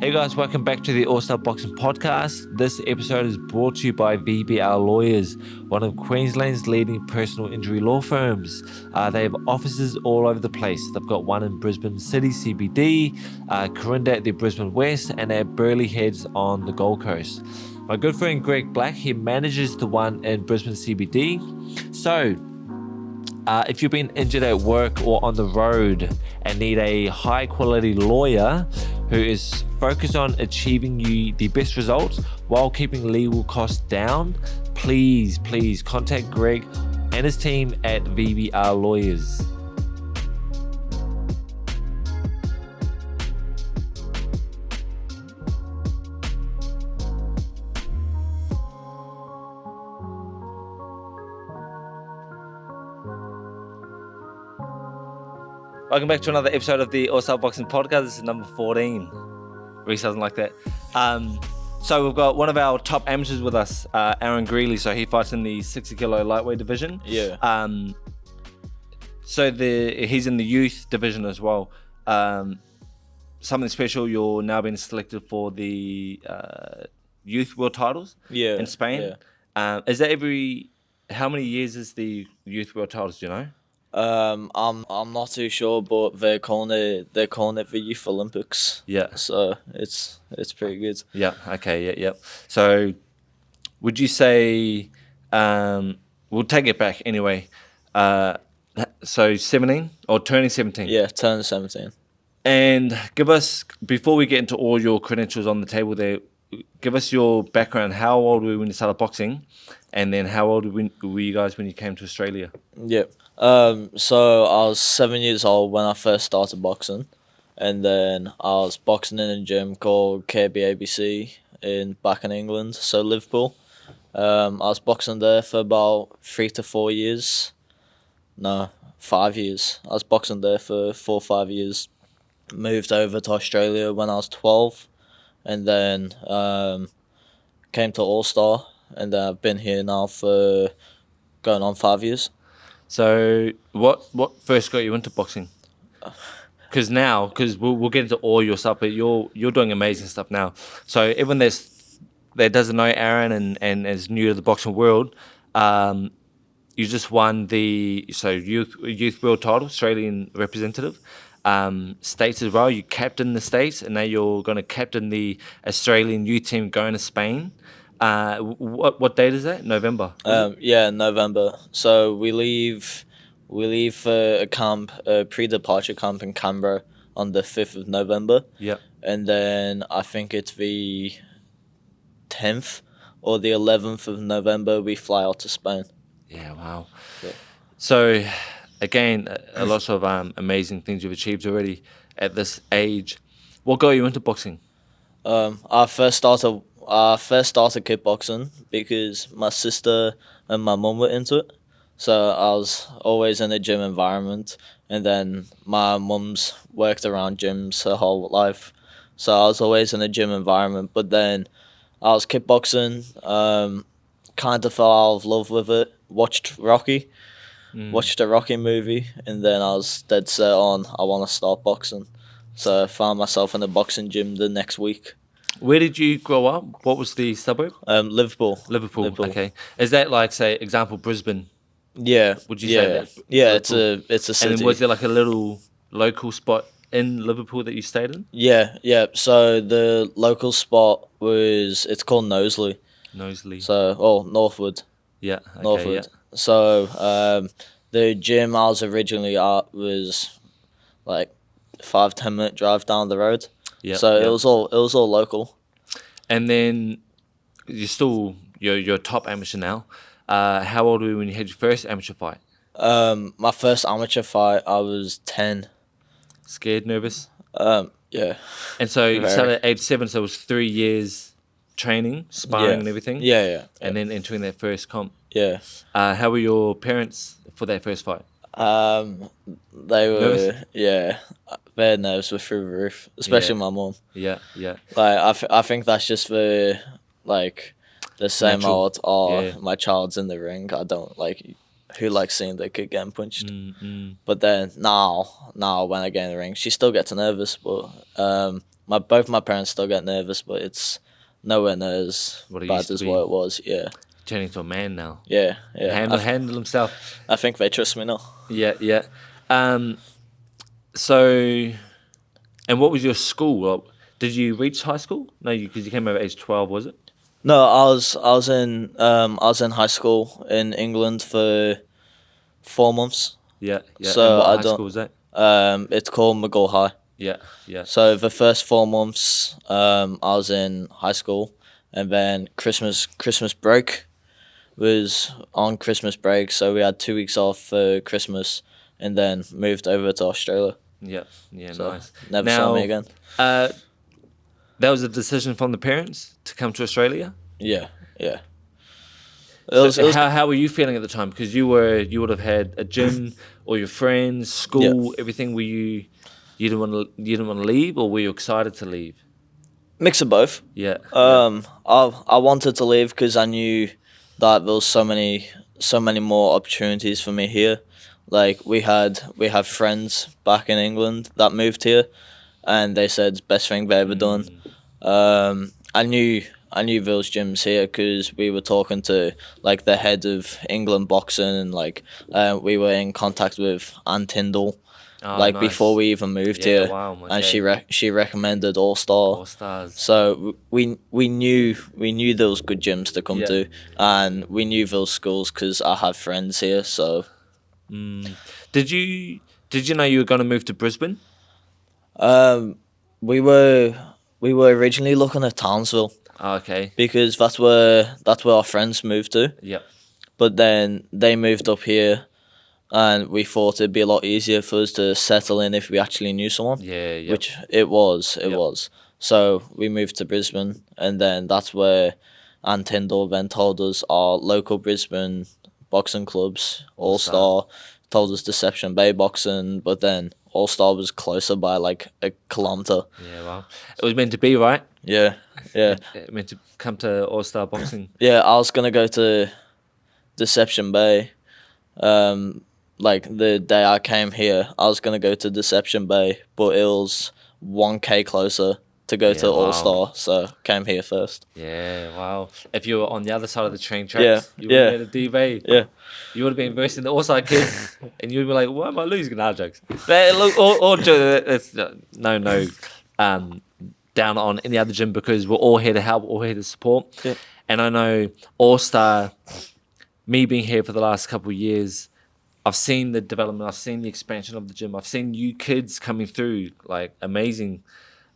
Hey guys, welcome back to the All Star Boxing Podcast. This episode is brought to you by VBR Lawyers, one of Queensland's leading personal injury law firms. They have offices all over the place. They've got one in Brisbane City CBD, Corinda at the Brisbane West, and they have Burleigh Heads on the Gold Coast. My good friend Greg Black, he manages the one in Brisbane CBD. So, if you've been injured at work or on the road and need a high quality lawyer who is focused on achieving you the best results while keeping legal costs down, please contact Greg and his team at VBR Lawyers. Welcome back to another episode of the All Star Boxing Podcast. This is number 14. Really doesn't like that. So we've got one of our top amateurs with us, Aaron Grealey. So he fights in the 60 kilo lightweight division. Yeah. He's in the youth division as well. Something special, you're now being selected for the youth world titles in Spain. Yeah. Is that how many years is the youth world titles, do you know? I'm not too sure, but they're calling it the Youth Olympics. Yeah. So it's pretty good. Yeah. Okay. Yeah. So, would you say? We'll take it back anyway. So 17 or turning 17. Yeah, turn 17. And give us, before we get into all your credentials on the table there, give us your background. How old were you when you started boxing, and then how old were you guys when you came to Australia? Yeah. So I was 7 years old when I first started boxing, and then I was boxing in a gym called Qd back in England, so Liverpool. I was boxing there for about 3 to 4 years. No, 5 years. I was boxing there for 4 or 5 years. Moved over to Australia when I was 12, and then came to All Star, and then I've been here now for going on 5 years. So what first got you into boxing? Because we'll get into all your stuff, but you're doing amazing stuff now. So everyone that doesn't know Aaron and is new to the boxing world, you just won the youth world title, Australian representative, states as well. You captained the states, and now you're going to captain the Australian youth team going to Spain. What date is that? November. Yeah, November. So we leave for a camp, a pre-departure camp in Canberra on the 5th of November. Yep. And then I think it's the 10th or the 11th of November we fly out to Spain. Yeah, wow. Yeah. So, again, a lot of amazing things you've achieved already at this age. What got you into boxing? I first started kickboxing because my sister and my mum were into it. So I was always in a gym environment, and then my mum's worked around gyms her whole life. So I was always in a gym environment, but then I was kickboxing, kind of fell out of love with it, watched Rocky, watched a Rocky movie, and then I was dead set on I want to start boxing. So I found myself in a boxing gym the next week. Where did you grow up? What was the suburb? Liverpool. Liverpool. Okay. Is that like, say, example, Brisbane? Yeah. Would you say that? Yeah, Liverpool? it's a city. And then was there like a little local spot in Liverpool that you stayed in? Yeah. So the local spot it's called Knowsley. Knowsley. So, Northwood. Yeah. Okay, Northwood. Yeah. So, the gym I was originally at was like 5-10 minute drive down the road. Yeah. So it was all local. And then you're a top amateur now. How old were you when you had your first amateur fight? My first amateur fight, I was 10. Scared, nervous? Yeah. And so you started at age 7, so it was 3 years training, sparring and everything? Yeah. And then entering that first comp? Yeah. How were your parents for that first fight? They were Nervous? Yeah. Their nerves were through the roof, especially my mum. Yeah. Like I think that's just the same Natural. old my child's in the ring. I don't like who likes seeing their kid getting punched. But then now when I get in the ring, she still gets nervous, but both my parents still get nervous, but it's nowhere near as What it bad used to as be. what it was. Yeah, Turning to a man now. yeah. Handle himself. I think they trust me now. Yeah. So, and what was your school? Well, did you reach high school? No, because you came over at age 12, was it? No, I was in high school in England for 4 months. Yeah. So and what I high don't. school was that? It's called McGill High. Yeah. So the first 4 months, I was in high school, and then Christmas break was on Christmas break. So we had 2 weeks off for Christmas, and then moved over to Australia. Yeah, So nice. never saw me Now, again. that was a decision from the parents to come to Australia. Yeah. It So was how were you feeling at the time? Because you would have had a gym, or your friends, school, everything. Were you didn't want to leave, or were you excited to leave? mix of both. Yeah. I wanted to leave because I knew that there was so many more opportunities for me here. Like we had friends back in England that moved here, and they said best thing they ever done. I knew those gyms here because we were talking to like the head of England boxing, and like we were in contact with Ann Tyndall. Oh, Like nice. before we even moved Yeah, here, wow, and okay. she recommended All Star. All Stars. So we knew those good gyms to come Yeah. to, and we knew those schools because I have friends here. So Did you know you were going to move to Brisbane? we were originally looking at Townsville Oh, okay. because that's where our friends moved to. Yep. But then they moved up here, and we thought it'd be a lot easier for us to settle in if we actually knew someone. Yeah. Yep. Which it was. Yep. So we moved to Brisbane, and then that's where Ann Tyndall then told us our local Brisbane boxing clubs, All Star, told us Deception Bay Boxing, but then All Star was closer by like a kilometre. Yeah. Well, it was meant to be, right? Yeah. It meant to come to All Star Boxing. Yeah, I was gonna go to Deception Bay. Like the day I came here, I was gonna go to Deception Bay, but it was 1K closer to go to Yeah, All wow. Star, so came here first. Yeah, wow. If you were on the other side of the train tracks, you would yeah. have made a D-Bay. Yeah. You would have been versing the All-Side kids, and you'd be like, why am I losing? No, jokes. But look, all it's no down on any other gym, because we're all here to help, all here to support. Yeah. And I know All-Star, me being here for the last couple of years, I've seen the development, I've seen the expansion of the gym, I've seen you kids coming through, like amazing.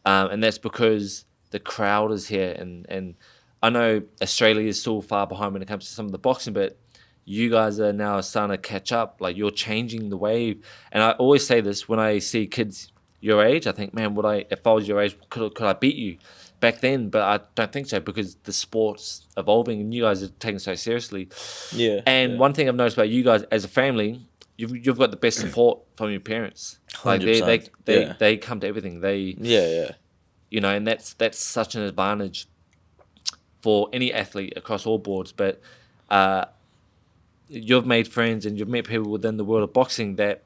And that's because the crowd is here, and I know Australia is still far behind when it comes to some of the boxing, but you guys are now starting to catch up. Like, you're changing the wave. And I always say this when I see kids your age, I think, man, if I was your age, could I beat you back then? But I don't think so, because the sport's evolving and you guys are taking it so seriously. Yeah. And one thing I've noticed about you guys as a family, you've got the best support from your parents. Like 100%. they come to everything. Yeah. You know, and that's such an advantage for any athlete across all boards. But you've made friends and you've met people within the world of boxing that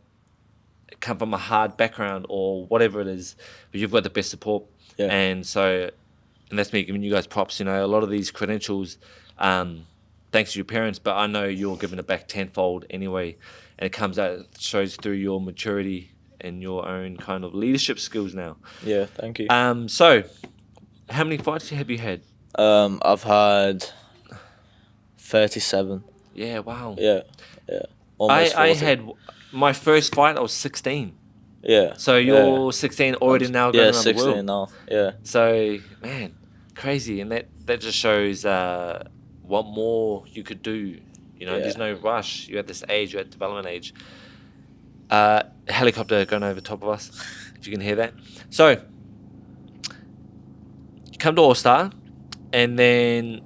come from a hard background or whatever it is, but you've got the best support. Yeah. And that's me giving you guys props. You know, a lot of these credentials, thanks to your parents, but I know you're giving it back tenfold anyway. And it shows through your maturity and your own kind of leadership skills now. Yeah, thank you. So how many fights have you had? I've had 37. Yeah, wow. Yeah. Almost 40. I had my first fight, I was 16. Yeah. So you're 16 already now going around 16 the world. now. Yeah. So, man, crazy. And that just shows what more you could do. You know, there's no rush. You're at this age, you're at development age. Helicopter going over top of us, if you can hear that. So, you come to All-Star, and then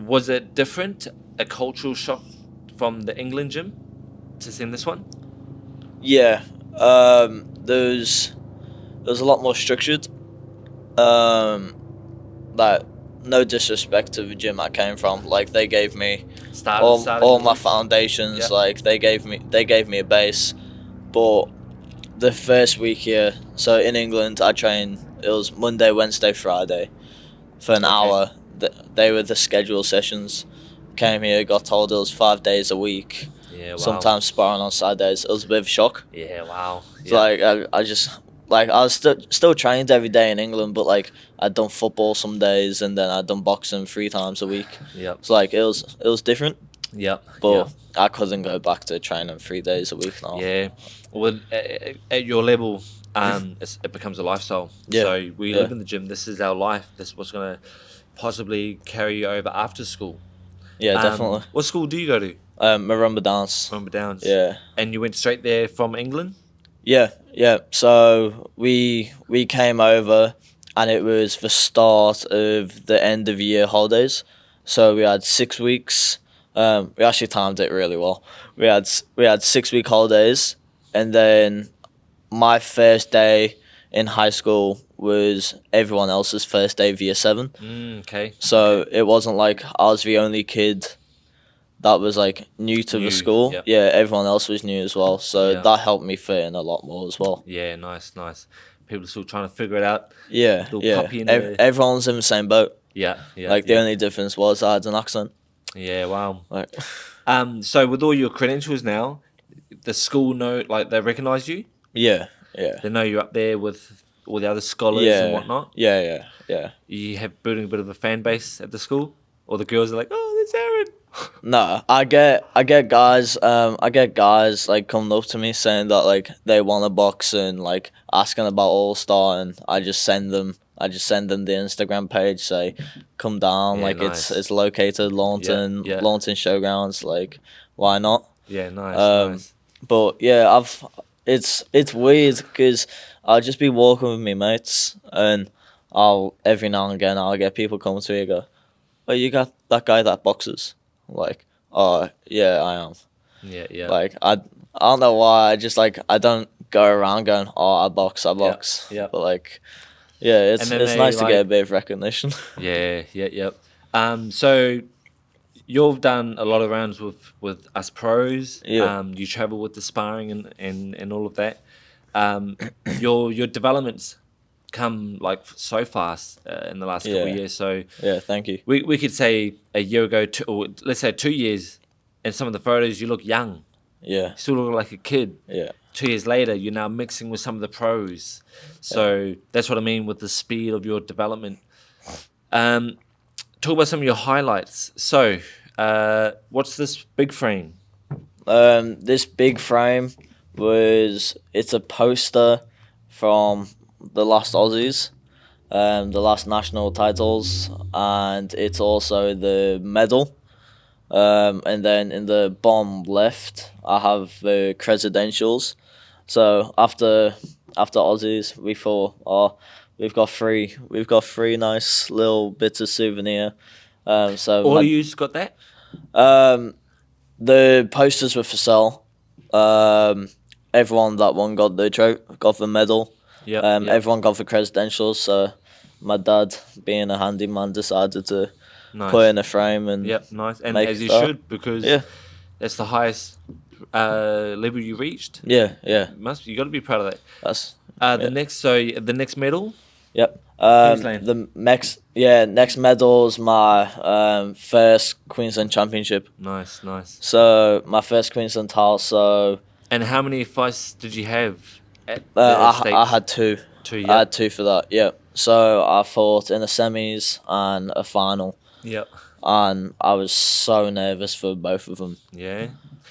was it different, a cultural shock from the England gym to seeing this one? Yeah. There's a lot more structured. Like, no disrespect to the gym I came from. Like, they gave me all my foundations. Yeah. Like, they gave me a base. But the first week here, so in England, I train it was Monday, Wednesday, Friday for an hour. They were the scheduled sessions. Came here, got told it was 5 days a week. Yeah, wow. Sometimes sparring on Saturdays. It was a bit of a shock. Yeah, wow. So like I just like I was still trained every day in England, but like I'd done football some days and then I'd done boxing 3 times a week. Yep. So like it was different. Yep. But I couldn't go back to training 3 days a week now. Yeah. Well, at your level, it becomes a lifestyle. Yeah. So we live in the gym. This is our life. This is what's going to possibly carry you over after school. Yeah, definitely. What school do you go to? Marumba Dance. Marumba Downs. Yeah. And you went straight there from England? Yeah. So we came over, and it was the start of the end of year holidays. So we had 6 weeks. We actually timed it really well. We had 6 week holidays, and then my first day in high school was everyone else's first day of year 7. Okay. So it wasn't like I was the only kid that was like new to the school. Yep. Yeah, everyone else was new as well. So that helped me fit in a lot more as well. Yeah, nice. People are still trying to figure it out. Yeah. Everyone's in the same boat. Yeah. Like the only difference was I had an accent. Yeah, wow. Like, so with all your credentials now, the school know, like, they recognise you? Yeah. They know you're up there with all the other scholars and whatnot? Yeah. You have building a bit of a fan base at the school? Or the girls are like, oh, there's Aaron. No, I get guys like coming up to me saying that like they want to box and like asking about All Star, and I just send them the Instagram page, say come down, like nice. it's located Launton Showgrounds, like why not? Yeah, nice. But yeah, it's weird because I'll just be walking with my mates, and every now and again I'll get people coming to me and go, oh, you got that guy that boxes? Like, oh yeah, I am. Yeah. Like I don't know why. I just like I don't go around going, oh, I box. Yeah. But like, yeah, it's nice to get a bit of recognition. Yeah. So you've done a lot of rounds with us pros. Yeah. You travel with the sparring and all of that. Your developments come like so fast in the last couple of years. So yeah, thank you. We could say a year ago, or let's say 2 years, in some of the photos you look young. Yeah. You still look like a kid. Yeah. 2 years later, you're now mixing with some of the pros. So that's what I mean with the speed of your development. Talk about some of your highlights. So, what's this big frame? This big frame it's a poster from the last Aussies, the last national titles, and it's also the medal. And then in the bottom left, I have the credentials. So after Aussies, we thought, oh, we've got three nice little bits of souvenir. So All of you got that? The posters were for sale. Everyone that won got the medal. Yeah. Everyone got the credentials. So my dad, being a handyman, decided to Nice. put in a frame and nice. And make as you that. should, because that's the highest level you reached. Yeah. You got to be proud of that. That's the next medal. Yep. Queensland. The next medal is my first Queensland Championship. Nice. So my first Queensland title. So. And how many fights did you have at I had 2. 2, yeah. I had 2 for that. Yeah. So I fought in the semis and a final. Yep. And I was so nervous for both of them. Yeah.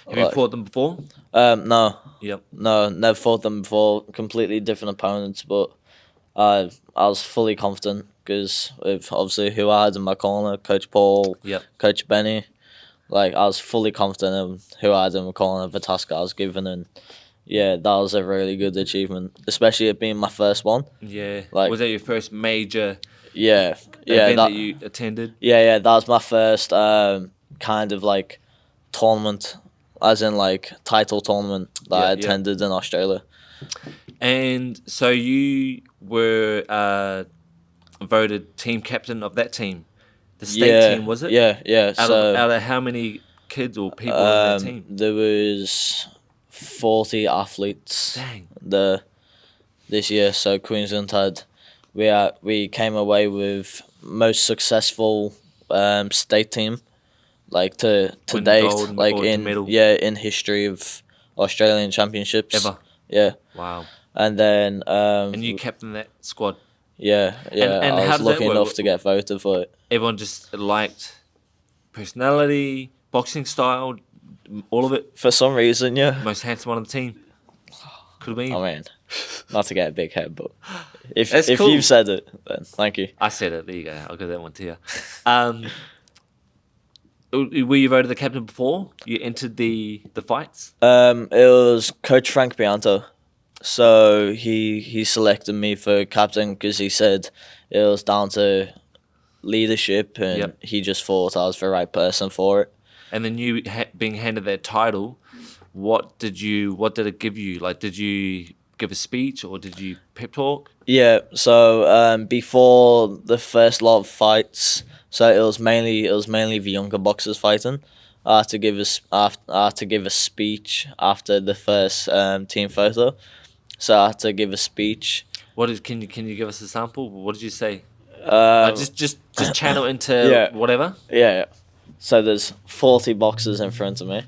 Have you fought them before? No. Yep. No, never fought them before. Completely different opponents, but I was fully confident because of obviously who I had in my corner, Coach Paul, Coach Benny. Like I was fully confident in who I had in my corner, the task I was given, and yeah, that was a really good achievement, especially it being my first one. Yeah. Like, was that your first major event that you attended? Yeah, that was my first kind of like tournament, as in like title tournament that I attended in Australia. And so you were voted team captain of that team, the state team, was it? Yeah. Out of how many kids or people in that team? There was 40 athletes. Dang. This year. So Queensland had we came away with most successful state team, like to Win date, gold like or to in medal. in history of Australian championships Ever. Yeah, Wow. and then And you captain that squad. yeah, And I how was does that lucky work? enough to get voted for it. Everyone just liked personality, boxing style, all of it. For some reason, yeah. Most handsome on the team. Could have been. I mean, not to get a big head, but if That's if cool. you've said it, then thank you. I said it. There you go. I'll give that one to you. Were you voted the captain before you entered the fights? It was Coach Frank Bianto. So he selected me for captain because he said it was down to leadership, and Yep. he just thought I was the right person for it. And then you being handed that title, what did it give you? Like, did you give a speech or did you pep talk? Yeah. So before the first lot of fights, so it was mainly the younger boxers fighting. I had to give a speech after the first team photo. So I had to give a speech. Can you give us a sample? What did you say? Uh, Just channel into Yeah. whatever. Yeah. So there's 40 boxers in front of me,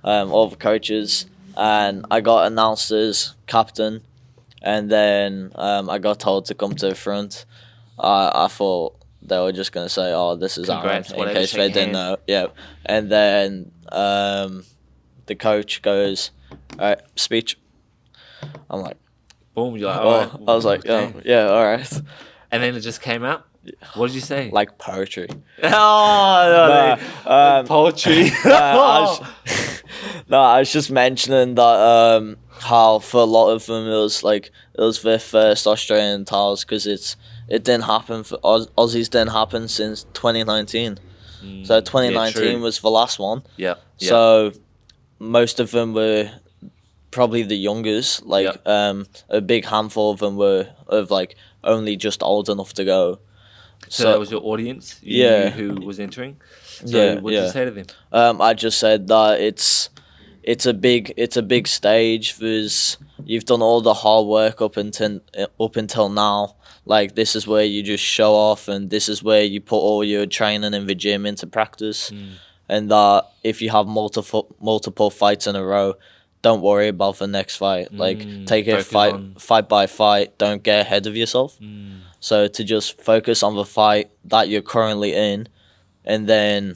all the coaches, and I got announced as captain, and then I got told to come to the front. I thought they were just gonna say, "Oh, this is Aaron," Congrats, in whatever, case shake they your didn't know. Yeah, and then the coach goes, "All right, speech." I'm like, Boom. You're like, "Oh," all right, I was like, okay. "Oh, yeah, all right," And then it just came out. What did you say? like poetry. Oh, Nah, poetry. No, I was just mentioning that how for a lot of them it was their first Australian titles because it didn't happen for Aussies didn't happen since 2019. So 2019 true. was the last one. Yeah. So most of them were probably the youngest. Like a big handful of them were only just old enough to go. So that was your audience. You Yeah. knew who was entering. So Yeah, what did you yeah. say to them? I just said that it's a big stage. You've done all the hard work up until now. Like this is where you just show off, and this is where you put all your training in the gym into practice. And that if you have multiple fights in a row, don't worry about the next fight. Like take it Focus on- fight by fight. Don't get ahead of yourself. So to just focus on the fight that you're currently in, and then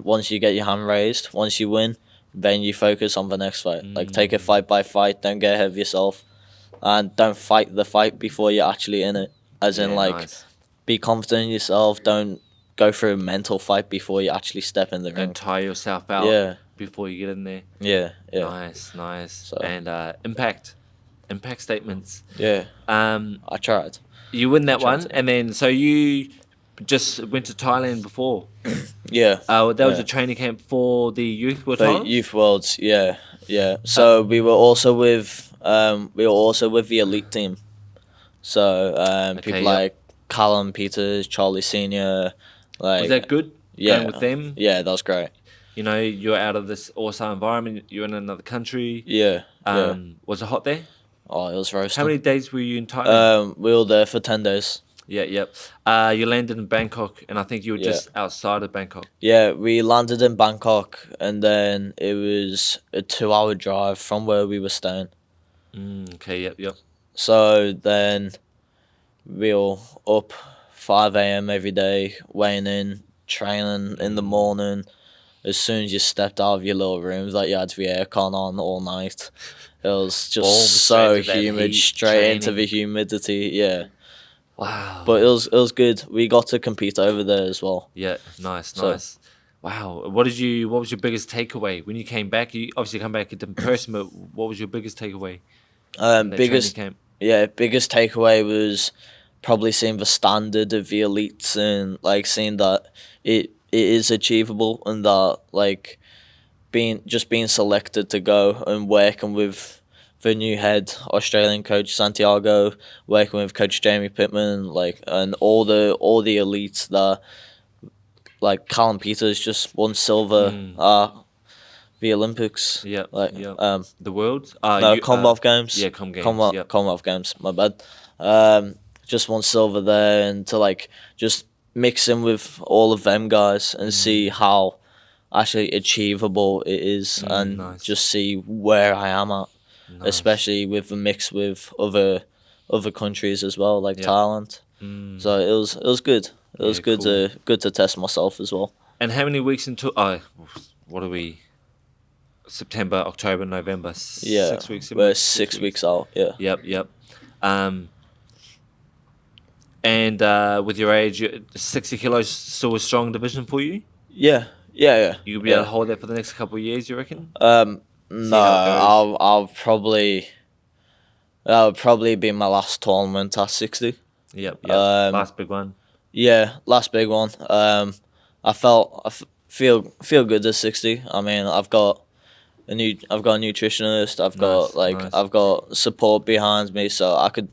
once you get your hand raised, once you win, then you focus on the next fight. Like take it fight by fight. Don't get ahead of yourself, and don't fight the fight before you're actually in it. As in, Yeah, like, nice. be confident in yourself. Don't go through a mental fight before you actually step in the ring. Don't tire yourself out Yeah, before you get in there. yeah, yeah, Nice. So- And impact statements. yeah. I tried. You win that Tried one, to. and then so you just went to Thailand before. Yeah. That was Yeah. a training camp for the youth world The titles? Youth Worlds, yeah, yeah. So we were also with the elite team. So people yep. like Callum Peters, Charlie Senior, like Was that good? yeah, Going with them? yeah, that was great. You know, you're out of this awesome environment. You're in another country. Yeah, yeah. Was it hot there? Oh, it was roasting. How many days were you in Thailand? We were there for 10 days. Yeah, yep. You landed in Bangkok, and I think you were Yeah. just outside of Bangkok. Yeah, we landed in Bangkok, and then it was a 2-hour drive from where we were staying. Okay, yep. So then we were up 5 a.m. every day, weighing in, training in the morning. As soon as you stepped out of your little room, that you had the aircon on all night. It was just Boom, so straight to that humid, heat, straight into training. the humidity. Yeah, Wow. but it was good. We got to compete over there as well. Yeah, nice. So- Wow. What was your biggest takeaway when you came back? You obviously come back a different person, but what was your biggest takeaway? From that Biggest training camp? biggest takeaway was probably seeing the standard of the elites and like seeing that it is achievable, and that like being selected to go and working with the new head Australian coach Santiago, working with coach Jamie Pittman, like, and all the elites that like Callum Peters just won silver the Olympics. Yeah, Like yeah. The world? no, Commonwealth Games. Yeah, Com Games. Commonwealth, Yep. Commonwealth Games, my bad. silver there, and to like just mix in with all of them guys and see how actually achievable it is, and nice. just see where I am at, Nice. especially with the mix with other countries as well, like Yep. Thailand. So it was good. It was Yeah, good cool. to test myself as well. And how many weeks into? What are we? September, October, November. Yeah, 6 weeks. we're 6 weeks out. Yeah. Yep. And with your age, 60 kilos still a strong division for you? Yeah. You'll be able to hold that for the next couple of years, you reckon? No, how it I'll probably that would probably be my last tournament at 60. Yep. Um, Last big one. Yeah, last big one. I feel good at 60. I mean, I've got a nutritionist. Nice. I've got support behind me, so I can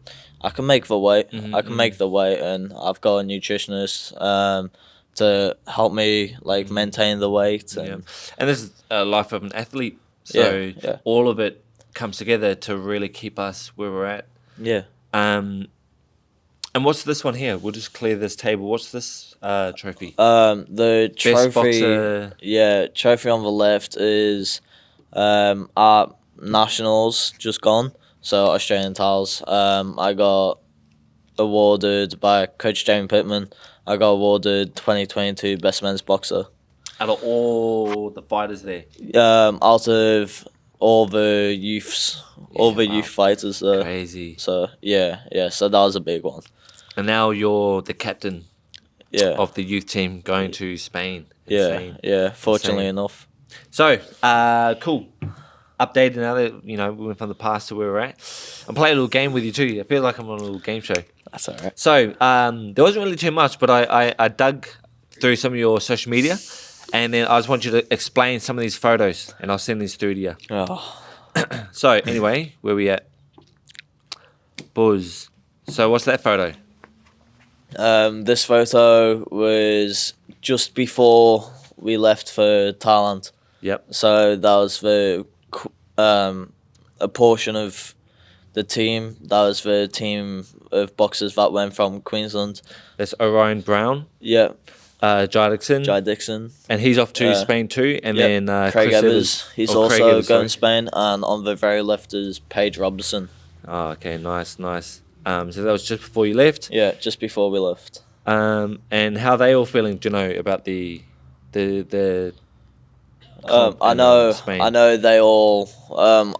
make the weight. I can make the weight, and I've got a nutritionist to help me like maintain the weight. And Yeah. And this is a life of an athlete. So Yeah. all of it comes together to really keep us where we're at. yeah. And what's this one here? We'll just clear this table. What's this trophy? The Best trophy. boxer. Yeah, trophy on the left is our nationals just gone. So Australian titles. I got awarded by Coach Jamie Pittman. I got awarded 2022 Best Men's Boxer. Out of all the fighters there. Out of all the youths, all the wow. youth fighters there. Crazy. So yeah. So that was a big one. And now you're the captain Yeah. of the youth team going to Spain. Yeah. Insane. Yeah. Fortunately Insane. enough. So, cool. Updated now that, we went from the past to where we're at. I'm playing a little game with you too. I feel like I'm on a little game show. That's all right. So, there wasn't really too much, but I dug through some of your social media, and then I just want you to explain some of these photos, and I'll send these through to you. Oh. So, anyway, where we at? Buzz. So, what's that photo? This photo was just before we left for Thailand. Yep. So that was a portion of the team. That was the team of boxers that went from Queensland. That's Orion Brown, Yeah, Jai Dixon, Jai Dixon. and he's off to Spain too. And Yep. then Craig Chris Evers. He's Craig also Evers, going to sorry. Spain. And on the very left is Paige Robertson. Oh, okay, nice. So that was just before you left. Yeah, just before we left. And how they all feeling? Do you know about the comp I in, know. Spain? I know they all.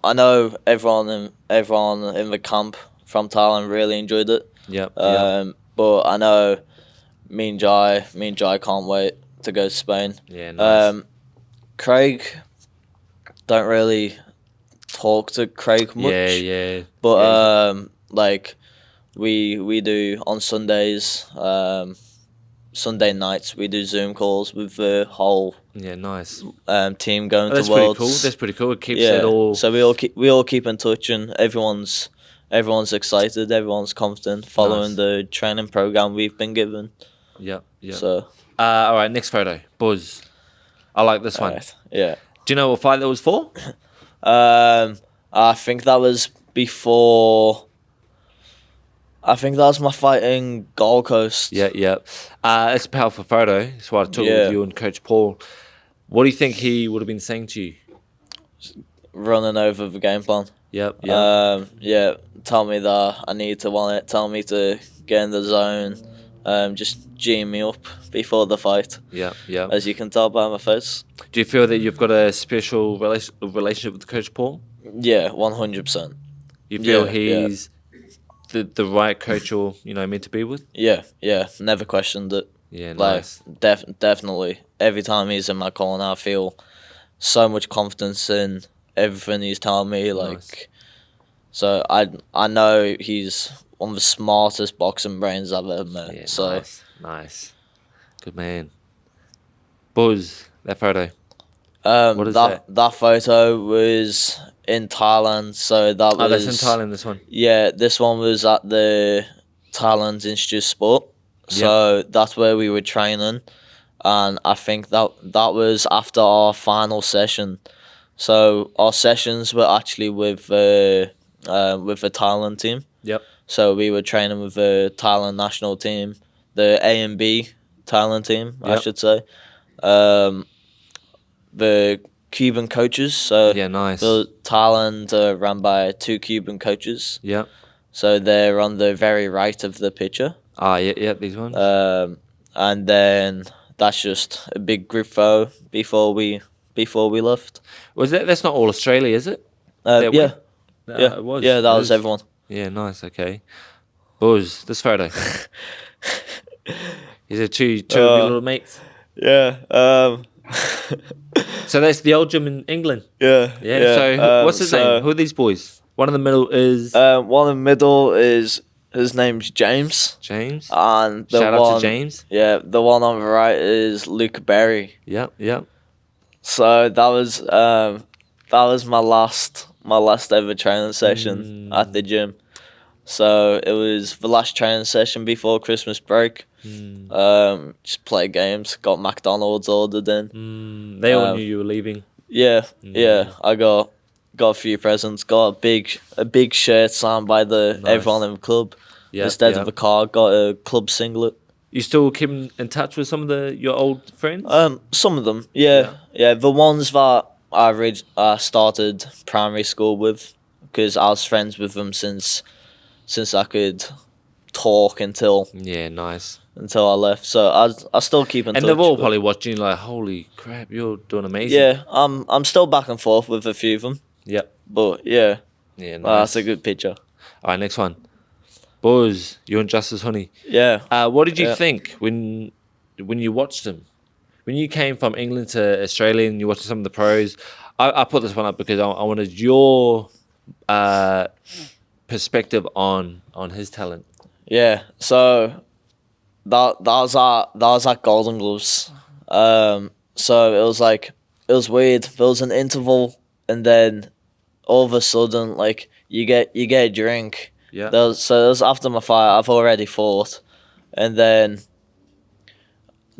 I know everyone in the camp from Thailand really enjoyed it. Yep. But I know me and Jai can't wait to go to Spain. Yeah. Nice. Craig, don't really talk to Craig much. Yeah. But like we do on Sundays, Sunday nights we do Zoom calls with the whole Nice. team going That's to pretty Worlds. cool. That's pretty cool. It keeps it all. So we all keep in touch, and everyone's excited. Everyone's confident following Nice. the training program we've been given. Yep. So All right. Next photo. Buzz. I like this one. alright, yeah. Do you know what fight that was for? I think that was before. I think that was my fight in Gold Coast. Yeah. It's a powerful photo. That's why I took it Yeah. with you and Coach Paul. What do you think he would have been saying to you? Running over the game plan. Yep. Yeah. Tell me that I need to want it. Tell me to get in the zone. Just G me up before the fight. Yeah. As you can tell by my face. Do you feel that you've got a special relationship with Coach Paul? Yeah, 100%. You feel Yeah, he's the right coach you're meant to be with? Yeah. Never questioned it. Yeah, Like nice. definitely. Every time he's in my corner, I feel so much confidence in everything he's telling me. Like, Nice. so I know he's one of the smartest boxing brains I've ever met. Yeah, so nice. Good man. Buzz, that photo. What is that photo was in Thailand. So that was. Oh, that's in Thailand, this one. Yeah, this one was at the Thailand Institute of Sport. So that's where we were training, and I think that was after our final session. So our sessions were actually with the Thailand team. Yep. So we were training with the Thailand national team, the A and B Thailand team, I Yep. should say. The Cuban coaches. So Yeah, nice. the Thailand run by 2 Cuban coaches. Yeah. So they're on the very right of the picture. Ah, yeah, these ones. And then that's just a big group photo before we left. Was that's not all Australia, is it? Yeah, It was. yeah, that It was is. everyone. Yeah, nice. Okay. Buzz, this photo. Is it two of your little mates? Yeah. So that's the old gym in England. Yeah. Yeah. So what's his name? Who are these boys? One in the middle is One in the middle is his name's James, James. and the Shout one, out to James. Yeah, the one on the right is Luke Berry. Yep. Yep. So that was my last ever training session at the gym. So it was the last training session before Christmas break. Just played games, got McDonald's ordered in. They all knew you were leaving. Yeah, yeah. I got a few presents. Got a big shirt signed by everyone in the club. Yeah. Instead of a card, got a club singlet. You still keep in touch with some of your old friends? Some of them, yeah. The ones that I started primary school with, because I was friends with them since I could talk until nice. I left. So I still keep in touch. And they've all but- probably watching like, holy crap, you're doing amazing. Yeah, I'm still back and forth with a few of them. Yep. But yeah, Yeah, nice. that's a good picture. All right, next one. Buzz, you and Justice Honey. Yeah. What did you Yeah. think when you watched them? When you came from England to Australia and you watched some of the pros, I put this one up because I wanted your perspective on his talent. Yeah. So that was at Golden Gloves. So it was weird. There was an interval, and then all of a sudden, like you get a drink. Yeah. So it was after my fight. I've already fought, and then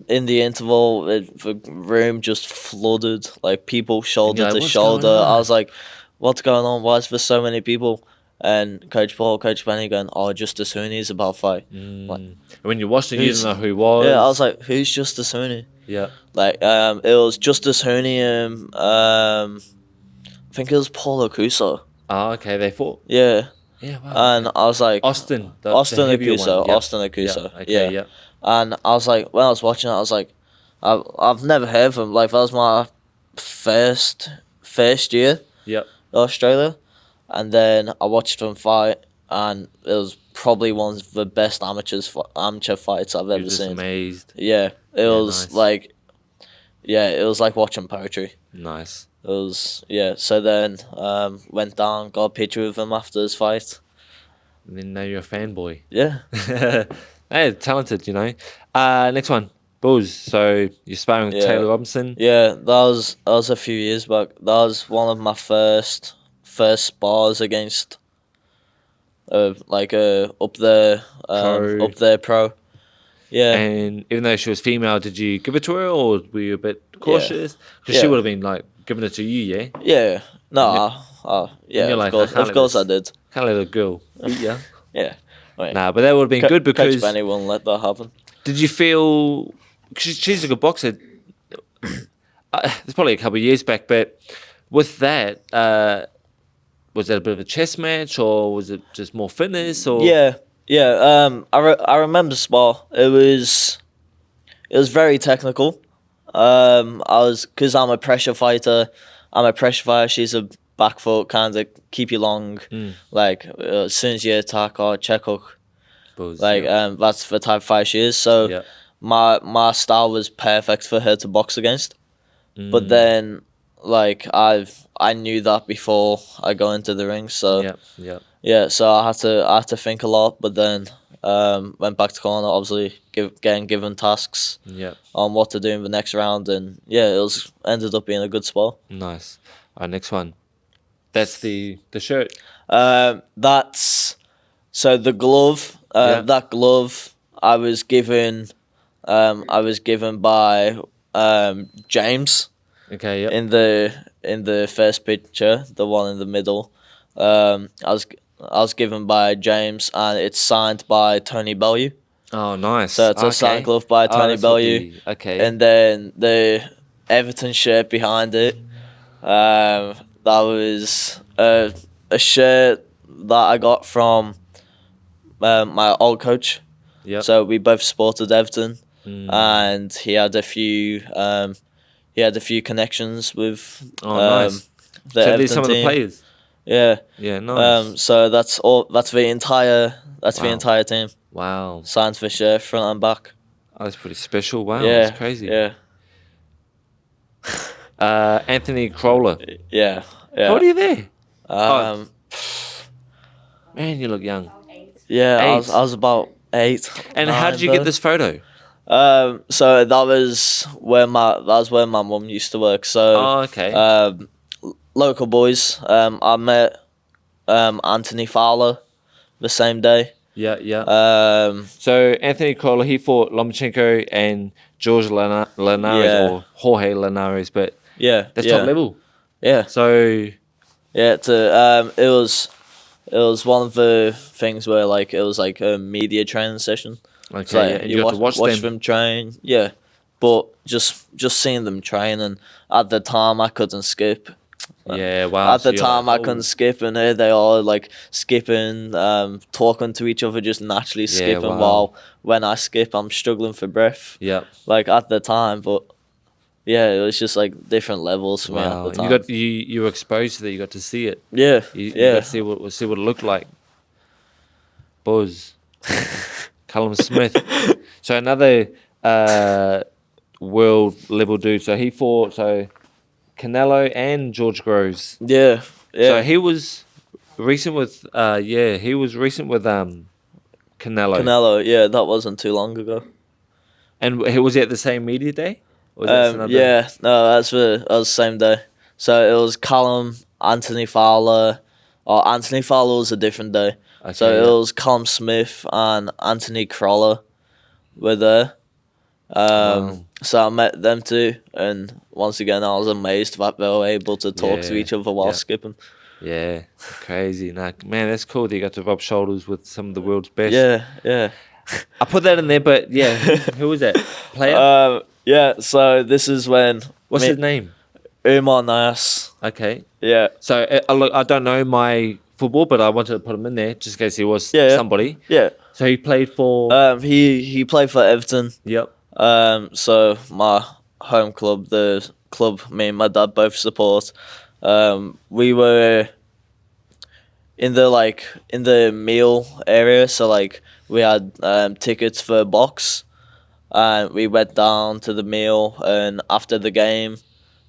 in the interval, the room just flooded, like people shoulder like, to "What's shoulder. going on?" I was like, "What's going on? Why is there so many people?" And Coach Paul, Coach Benny going, "Oh, Justice Hooney's about to fight." Like, When you watched it, you Who's- didn't know who he was. yeah, I was like, "Who's Justice Hooney?" Yeah. Like, it was Justice Hooney and I think it was Paul Akusa. Oh, okay, they fought. Yeah, Yeah, wow. and I was like, Austin. The Austin heavier Akusa, one. Yep. Austin Akusa. Yeah. Okay, yeah. And I was like, when I was watching it, I was like, I've never heard of him. Like, that was my first year Yep. in Australia. And then I watched him fight, and it was probably one of the best amateur fights I've You're ever just seen. amazed. Yeah, it was nice. like, it was like watching poetry. Nice. It was, so then went down, got a picture with him after his fight. And then now you're a fanboy. Yeah. Hey, talented, you know. Next one. Buzz. So you're sparring with Yeah. Taylor Robinson. Yeah, that was a few years back. That was one of my first spars against up there pro. Yeah. And even though she was female, did you give it to her or were you a bit cautious? Because she Yeah. would have been like giving it to you, yeah? Yeah. No, yeah, you're of like, course, I can't of course I let did. Can't let a girl beat ya. Yeah. Right. Nah, but that would have been good because Coach Benny wouldn't let that happen. did you feel... Cause she's a good boxer. It's probably a couple of years back, but with that, was that a bit of a chess match or was it just more fitness? Or Yeah. I remember spar. It was very technical. Because I'm a pressure fighter. She's a back foot kind of keep you long. Like as soon as you attack or check hook. Buzz, Like yeah. that's the type of fight she is. So Yeah. my style was perfect for her to box against. But then like I knew that before I go into the ring. So Yeah. so I had to think a lot. But then went back to corner, obviously getting given tasks Yeah. on what to do in the next round, and it ended up being a good spot. Nice. All right, next one. That's the shirt. That's so the glove. Yeah. That glove I was given by James Okay, yeah. in the first picture, the one in the middle. given by James, and it's signed by Tony Bellew. Oh, nice. So it's a signed glove by Tony that's what Bellew. okay. And then the Everton shirt behind it. That was a shirt that I got from my old coach. Yep. So we both supported Everton, Mm. and he had a few connections with nice. the So Everton there's some of the team. players. Yeah. Yeah, nice. So that's all. That's the entire. That's the Wow. entire team. Wow. Signed for shirt, front and back. Oh, that's pretty special. Wow, yeah. that's crazy. Yeah. Anthony Crolla. Yeah. Yeah. How old are you there? Um. Man, you look young. Yeah. I 8. was about 8. And how did you get this photo? So that was where my mum used to work. So. Oh, okay. Local boys. I met Anthony Fowler the same day. Yeah, yeah. So Anthony Crolla, he fought Lomachenko and George Linares Yeah. or Jorge Linares, but Yeah. that's yeah. top level. Yeah. So Yeah. It was one of the things where like it was like a media training session. okay, It's like yeah, and you got to watch them. train. Yeah. But just seeing them train, and at the time I couldn't skip. Yeah, wow. At so the you're time, like, I couldn't skip, and they all like skipping, talking to each other, just naturally skipping. wow. While when I skip, I'm struggling for breath. Yeah. Like at the time, but yeah, it was just like different levels for me at Wow. the And time. you were exposed to that. You got to see it. Yeah, You yeah, got to see what it looked like. Buzz, Callum Smith. So another world level dude. So he fought Canelo and George Groves. yeah, yeah. So he was recent with Canelo. Canelo, yeah, that wasn't too long ago. And was he at the same media day? Or was that another? Yeah, no, that was the same day. So it was Callum, Anthony Fowler, or Anthony Fowler was a different day. Okay, So yeah. it was Callum Smith and Anthony Crolla were there. Wow. So I met them two, and once again I was amazed that they were able to talk to Yeah, each other while yeah. skipping. Yeah, crazy. Nah, man, that's cool that you got to rub shoulders with some of the world's best. Yeah, yeah. I put that in there, but yeah, who was that? Player? Yeah. So this is when What's his name? Umar Nias. Okay. Yeah, So look, I don't know my football, but I wanted to put him in there just in case he was Yeah. somebody. yeah. So he played for. He played for Everton. Yep. So my home club, the club me and my dad both support. We were in the meal area, so like we had tickets for a box, and we went down to the meal, and after the game,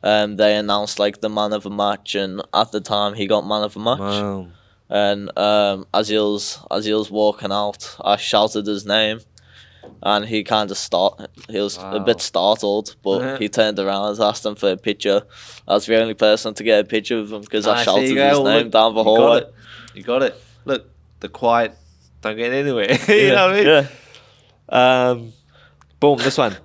they announced like the man of the match, and at the time he got man of the match. Wow. And as he was walking out, I shouted his name, and he kind of he was a bit Wow. startled, but he turned around and asked him for a picture. I was the only person to get a picture of him because I Nice, there shouted you his go. name Look, down the you got hallway. it. You got it. Look, the quiet don't get anywhere. You know what I mean? Yeah. Boom, this one.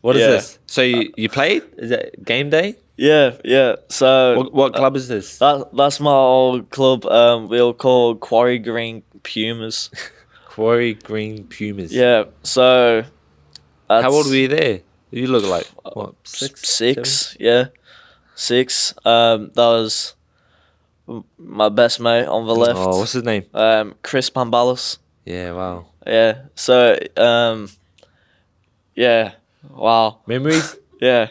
What is Yeah. this? So you played? Is it game day? Yeah. So What club is this? that's my old club. We were called Quarry Green Pumas. Quarry Green Pumas. Yeah. So How old were you there? You look like what? Six. Six. Yeah. 6. That was my best mate on the left. Oh, what's his name? Chris Pambalis. Yeah, wow. Yeah. So yeah. Wow. Memories? Yeah.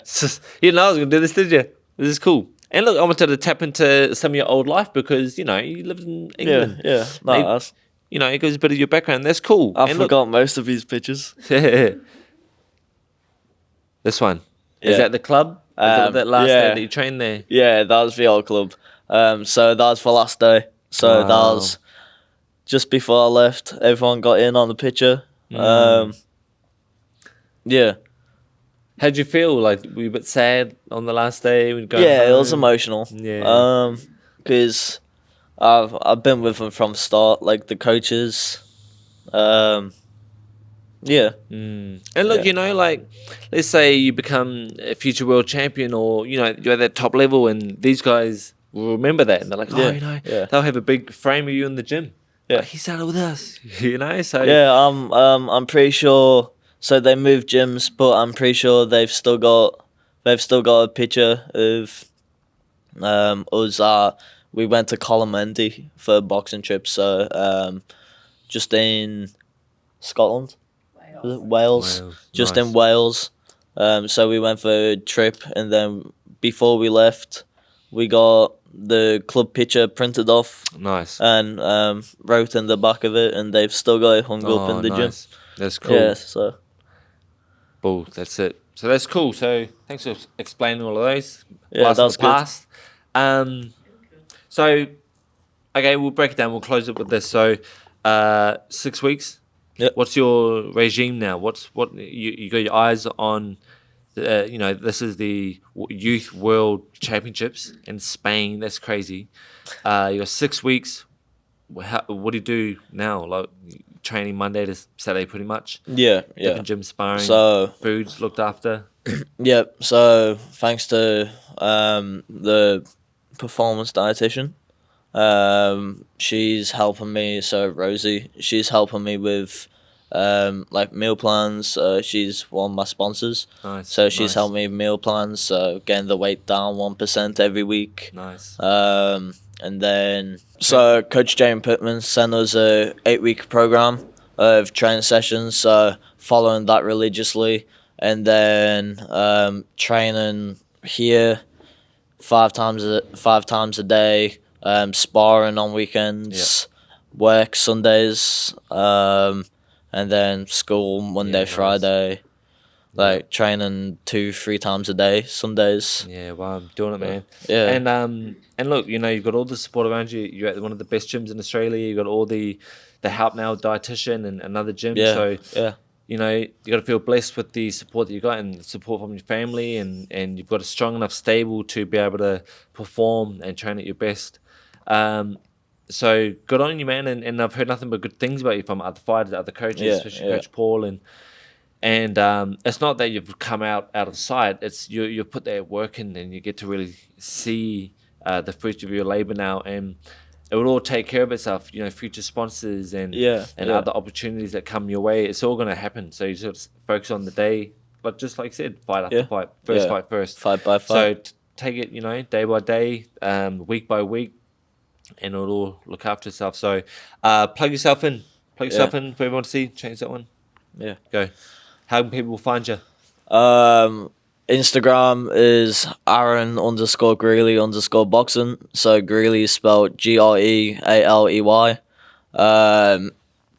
You know I was gonna do this, did you? This is cool. And look, I wanted to tap into some of your old life because you lived in England. Yeah. No, Maybe- that's, It goes a bit of your background. That's cool. I And look- forgot most of his pictures. This one. Is Yeah. that the club? Is that that last day yeah. that you trained there? Yeah, that was the old club. So that was the last day. So that Wow. was just before I left. Everyone got in on the picture. Yeah. How'd you feel? Like, were you a bit sad on the last day? When going Yeah, it was home? emotional. Yeah. Because I've been with them from the start, like the coaches. Yeah. And look, Yeah. like, let's say you become a future world champion or, you're at that top level and these guys will remember that, and they're like, Yeah, oh, you know, yeah. they'll have a big frame of you in the gym. Yeah. Like, he started with us, you know. So Yeah, I'm pretty sure. So they moved gyms, but I'm pretty sure they've still got a picture of us. We went to Colomendy for a boxing trip. So just in Scotland, was it Wales, just nice. in Wales. So we went for a trip, and then before we left, we got the club picture printed off Nice. and wrote in the back of it, and they've still got it hung up in the gym. Nice. That's cool. Yeah, so Cool. That's it. So that's cool. So thanks for explaining all of those. yeah, Blast that's from the past. So okay, we'll break it down. We'll close it with this. So 6 weeks. Yep. What's your regime now? What you got your eyes on? You know, this is the Youth World Championships in Spain. That's crazy. You got 6 weeks. What do you do now? Like training Monday to Saturday, pretty much. yeah. Different gym sparring. So Food's looked after. yeah, so thanks to the performance dietitian, she's helping me. So Rosie, she's helping me with like meal plans. She's one of my sponsors. Nice. So she's nice. helped me with meal plans. So getting the weight down 1% every week. Nice. And then so Coach Jane Pittman sent us a 8-week program of training sessions. So following that religiously, and then training here 5 times a day. Sparring on weekends. Work Sundays. And then school Monday, nice. Friday. Like training 2-3 times a day, Sundays. Yeah, well, I'm doing it, man. Yeah. And look, you know, you've got all the support around you. You're at one of the best gyms in Australia. You've got all the help now, dietitian and another gym. Yeah. So Yeah. you know, you got to feel blessed with the support that you got and the support from your family, and you've got a strong enough stable to be able to perform and train at your best. So good on you, man. And I've heard nothing but good things about you from other fighters, other coaches, especially Coach Paul. And it's not that you've come out of sight. It's you've put that work in, and you get to really see the fruits of your labor now, and it will all take care of itself. You know, future sponsors and other opportunities that come your way. It's all going to happen. So you sort of focus on the day, but just like I said, fight after fight, fight first, fight by fight. So take it, you know, day by day, week by week, and it'll all look after itself. So plug yourself in for everyone to see. Change that one. Yeah. Go. How can people find you? Instagram is Aaron_Grealey_boxing. So Grealey is spelled Grealey.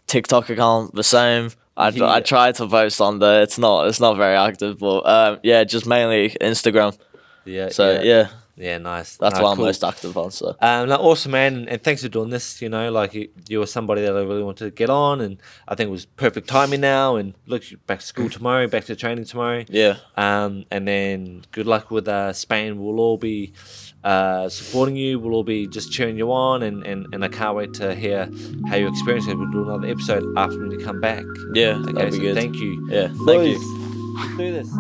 TikTok account the same. I try to post on there. It's not very active, but just mainly Instagram. Yeah. So Yeah, nice. That's what I'm cool. most active on. So awesome, man, and thanks for doing this. You know, like you were somebody that I really wanted to get on, and I think it was perfect timing now. And look, you're back to school tomorrow, back to training tomorrow. Yeah. And then good luck with Spain. We'll all be supporting you. We'll all be just cheering you on, and I can't wait to hear how you experience it. We'll do another episode after you come back. Yeah, Okay, that'd be so good. thank you. Yeah, thank you. Let's do this.